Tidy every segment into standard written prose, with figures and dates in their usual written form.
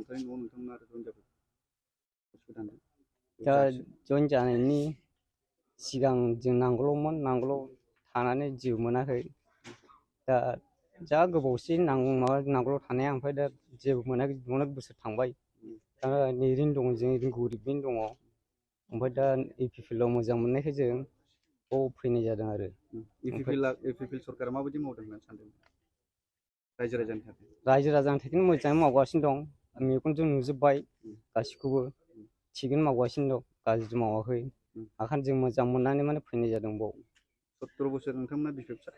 सोलोंथाइनि न'आव नोंथांमोना आरो जइन जाबाय हस्पिटाल दा जइन जानायनि सिगां जों नांगौल'मोन, नांगौल' थानानै जिउ मोनाखै। दा जा गोबावसै नांगौल' थानाया, ओमफ्राय दा जेबो मोनाखै, अनेक बोसोर थांबाय। दा ओरैनो दङ, जों गोरिबैनो दङ। ओमफ्राय दा इउपिपिएल आव मोजां मोननायखाय जों बाव फैनाय जादों आरो। इउपिपिएल सरकारा माबायदि मावदों होनना सानदों रायजो राजानि थाखाय? रायजो राजानि थाखायनो मोजाङै मावगासिनो दं। मेगनजों नुजोब्बाय गासिखौबो, थिगैनो मावगासिनो दं, गाज्रि मावाखै। ओंखायनो जों मोजां मोननानै माने फैनाय जादों बाव। 17 बोसोर नोंथांमोना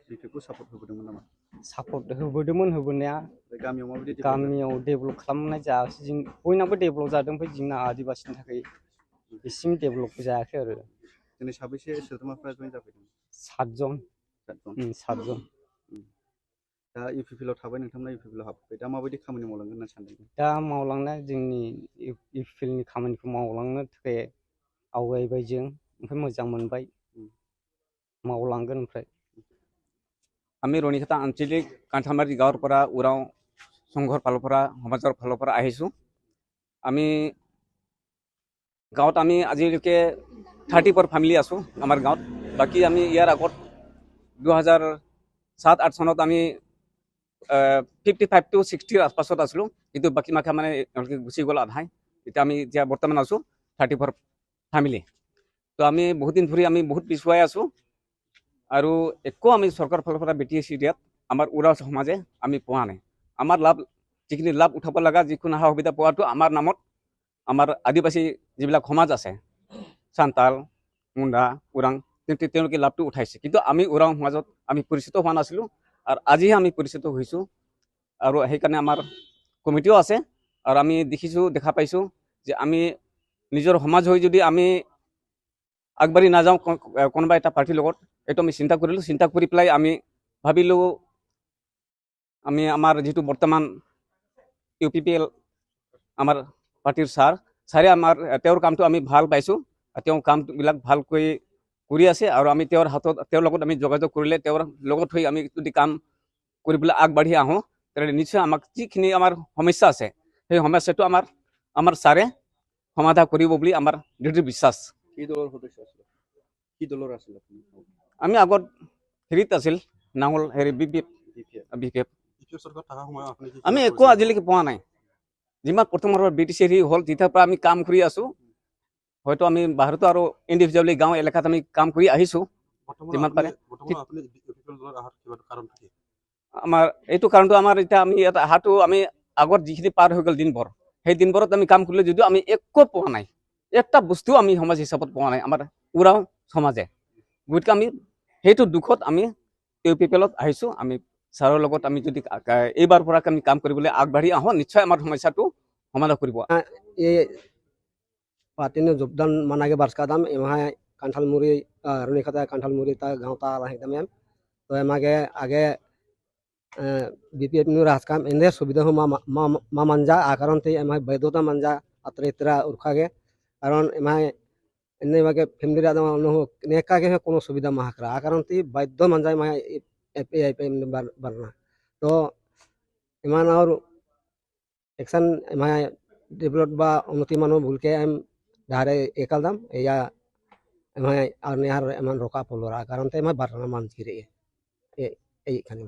बिपिएफखौ सापर्ट होबोदोंमोन नामा? सापर्ट होबोदोंमोन होबोनाया। गामियाव माबायदि गामियाव डेभेलप खालामनाय जायाखै। जों बयनाबो डेभेलप जादों, ओमफ्राय जोंना आदिबासिनि थाखाय एसेम डेभेलप जायाखै आरो। दिनै साबैसे सोद्रोमाफ्रा जइन जाफैदों? 7 जन। 7 जन। दा इउपिपिएल आव थाबाय, नोंथांमोना इउपिपिएल आव हाबबाय, दा माबायदि खामानि मावलांगोन होनना सानदों? दा मावलांनाय जोंनि इउपिपिएल नि खामानिखौ मावलांनो थाखाय आवगायबाय जों, ओमफ्राय मोजां मोनबाय, मावलांगोन। ओमफ्राय আমি রণিখাতা আঞ্চলিক কাণ্ঠালমাৰী গাঁৱৰ পৰা উৰাও সংঘৰ ফালৰ পৰা, সমাজৰ ফালৰ পৰা আহিছোঁ। আমি গাঁৱত আজিলৈকে 34 ফেমিলি আছোঁ আমাৰ গাঁৱত। বাকী আমি ইয়াৰ আগত 2007-08 চনত আমি 55 to 60 আশপাশত আছিলোঁ, কিন্তু বাকী মাখা মানে এওঁলোকে গুচি গ'ল আধাই। এতিয়া বৰ্তমান আছোঁ 34 ফেমিলি। তো আমি বহুত দিন ধৰি আমি বহুত পিছুৱাই আছোঁ, আৰু একো আমি চৰকাৰৰ ফালৰ পৰা BTC দিয়াত আমাৰ উৰাও সমাজে আমি পোৱা নাই। আমাৰ যিখিনি লাভ উঠাব লগা, যিকোনো সা সুবিধা পোৱাটো আমাৰ নামত, আমাৰ আদিবাসী যিবিলাক সমাজ আছে, চান্তাল, মুণ্ডা, ওৰাং, তেওঁলোকে লাভটো উঠাইছে। কিন্তু আমি ওৰাং সমাজত আমি পৰিচিত হোৱা নাছিলোঁ, আৰু আজিহে আমি পৰিচিত হৈছোঁ। আৰু সেইকাৰণে আমাৰ কমিটিও আছে, আৰু আমি দেখা পাইছোঁ যে আমি নিজৰ সমাজ হৈ যদি আমি আগবাঢ়ি নাযাওঁ কোনোবা এটা পাৰ্টিৰ লগত, এইটো আমি চিন্তা কৰিলোঁ। চিন্তা কৰি পেলাই আমি ভাবিলোঁ, আমি আমাৰ যিটো বৰ্তমান ইউপিপিএল আমাৰ পাৰ্টিৰ ছাৰে তেওঁৰ কামটো আমি ভাল পাইছোঁ। তেওঁ কামবিলাক ভালকৈ কৰি আছে, আৰু আমি তেওঁৰ লগত আমি যোগাযোগ কৰিলে, তেওঁৰ লগত হৈ আমি যদি কাম কৰিবলৈ আগবাঢ়ি আহোঁ, তেনেহ'লে নিশ্চয় আমাক যিখিনি আমাৰ সমস্যা আছে, সেই সমস্যাটো আমাৰ ছাৰে সমাধান কৰিব বুলি আমাৰ দৃঢ় বিশ্বাস। কি দলৰ সদস্য আছিল? কি দলৰ আছিল আপুনি? আমি আগত হেৰিত আছিল, নাঙল BPF। আমি একো আজিলৈকে পোৱা নাই। যিমান প্ৰথমৰ BTC হ'ল, তেতিয়াৰ পৰা আমি কাম কৰি আছোঁ। হয়তো আমি বাহিৰতো আৰু ইণ্ডিভিজুৱেলি গাঁও এলেকাত আমি কাম কৰি আহিছোঁ যিমান পাৰে। আমাৰ এইটো কাৰণটো, এতিয়া আমি ইয়াত অহাটো, আমি আগত যিখিনি পাৰ হৈ গ'ল দিনবোৰ, সেই দিনবোৰত আমি কাম কৰিলে যদিও আমি একো পোৱা নাই, একটা বস্তু আমি সমাজ হিচাপত পোৱা নাই আমাৰ উৰাও সমাজে। গতিকে আমি সেইটো দুখত আমি ইউপিপিএলত আহিছোঁ। আমি ছাৰৰ লগত আমি যদি এইবাৰ পৰা আমি কাম কৰিবলৈ আগবাঢ়ি আহোঁ, নিশ্চয় আমাৰ সমস্যাটো সমাধান কৰিব। ये पार्टी ने योगदान माना के वर्ष का दाम एमा कांठाल मुरी रुनिखाता कांठाल मुरी ता गांव ता आला एकदम एम तो एमा के आगे बीपीएफ नु राज काम इंदे सुविधा हो मा मंजा आकारण ते एमा वैधता मंजा अत्र इतरा उरखा के कारण एमा इन्ने माके फैमिली रा नो नेका के कोनो सुविधा मा हकरा आकारण ते वैध मंजा मा एपीआई पे बरना तो इमान और एक्शन एमा डेभलप बा उन्नति मानो भूल के एम धारे एकल दाम या एमा और नेहार एमन रोका पोलोरा कारण ते एमा बरना मान गिरे ए खानी